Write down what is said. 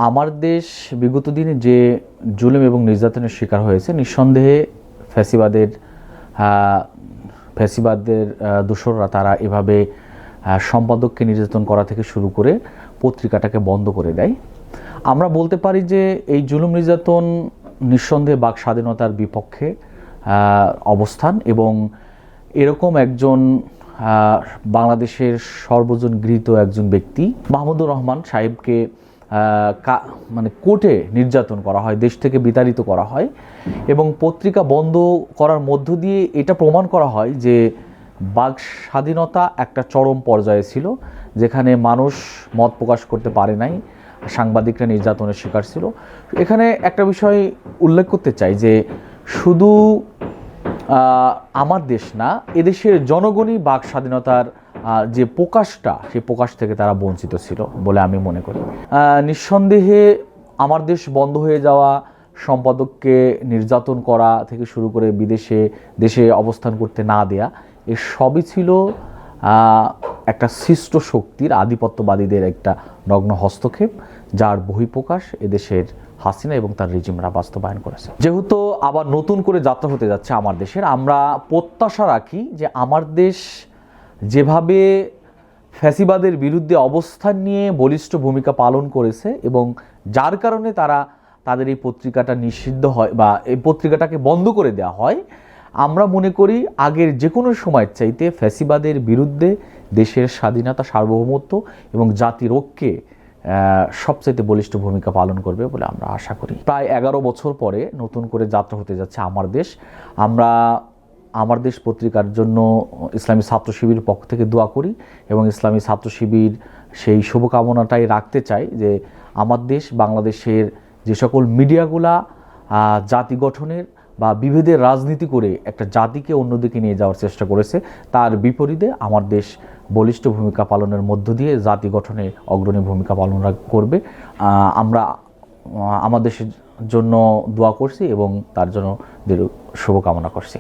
আমার দেশ বিগত দিনে যে জুলুম এবং নির্যাতনের শিকার হয়েছে, নিঃসন্দেহে ফ্যাসিবাদের দোসররা তারা এভাবে সম্পাদককে নির্যাতন করা থেকে শুরু করে পত্রিকাটাকে বন্ধ করে দেয়। আমরা বলতে পারি যে এই জুলুম নির্যাতন নিঃসন্দেহে বাক স্বাধীনতার বিপক্ষে অবস্থান, এবং এরকম একজন বাংলাদেশের সর্বজন গৃহীত একজন ব্যক্তি মাহমুদুর রহমান সাহেবকে কোর্টে নির্যাতন করা হয়, দেশ থেকে বিতাড়িত করা হয়, এবং পত্রিকা বন্ধ করার মধ্য দিয়ে এটা প্রমাণ করা হয় যে বাক স্বাধীনতা একটা চরম পর্যায়ে ছিল, যেখানে মানুষ মত প্রকাশ করতে পারে নাই, সাংবাদিকরা নির্যাতনের শিকার ছিল। এখানে একটা বিষয় উল্লেখ করতে চাই যে শুধু আমার দেশ না, এদেশের জনগণই বাক স্বাধীনতার যে প্রকাশটা, সেই প্রকাশ থেকে তারা বঞ্চিত ছিল বলে আমি মনে করি। নিঃসন্দেহে আমার দেশ বন্ধ হয়ে যাওয়া, সম্পাদককে নির্যাতন করা থেকে শুরু করে দেশে অবস্থান করতে না দেয়া, এ সবই ছিল একটা সৃষ্ট শক্তির, আধিপত্যবাদীদের একটা নগ্ন হস্তক্ষেপ, যার বহিঃপ্রকাশ এদেশের হাসিনা এবং তার রেজিমরা বাস্তবায়ন করেছে। যেহেতু আবার নতুন করে যাত্রা হতে যাচ্ছে আমার দেশের, আমরা প্রত্যাশা রাখি যে আমার দেশ যেভাবে ফ্যাসিবাদের বিরুদ্ধে অবস্থান নিয়ে বলিষ্ঠ ভূমিকা পালন করেছে এবং যার কারণে তাদের এই পত্রিকাটা নিষিদ্ধ হয় বা এই পত্রিকাটাকে বন্ধ করে দেওয়া হয়, আমরা মনে করি আগের যে কোনো সময়ের চাইতে ফ্যাসিবাদের বিরুদ্ধে দেশের স্বাধীনতা, সার্বভৌমত্ব এবং জাতির ঐক্যে সবচাইতে বলিষ্ঠ ভূমিকা পালন করবে বলে আমরা আশা করি। প্রায় 11 বছর পরে নতুন করে যাত্রা হতে যাচ্ছে আমার দেশ। আমরা আমার দেশ পত্রিকার জন্য ইসলামী ছাত্র শিবির পক্ষ থেকে দোয়া করি এবং ইসলামী ছাত্র শিবির সেই শুভকামনাটাই রাখতে চাই যে আমার দেশ বাংলাদেশের যে সকল মিডিয়াগুলা জাতি গঠনের বা বিভেদের রাজনীতি করে একটা জাতিকে অন্যদিকে নিয়ে যাওয়ার চেষ্টা করেছে, তার বিপরীতে আমার দেশ বলিষ্ঠ ভূমিকা পালনের মধ্য দিয়ে জাতি গঠনে অগ্রণী ভূমিকা পালন করবে। আমরা আমার দেশের জন্য দোয়া করছি এবং তার জন্য শুভকামনা করছি।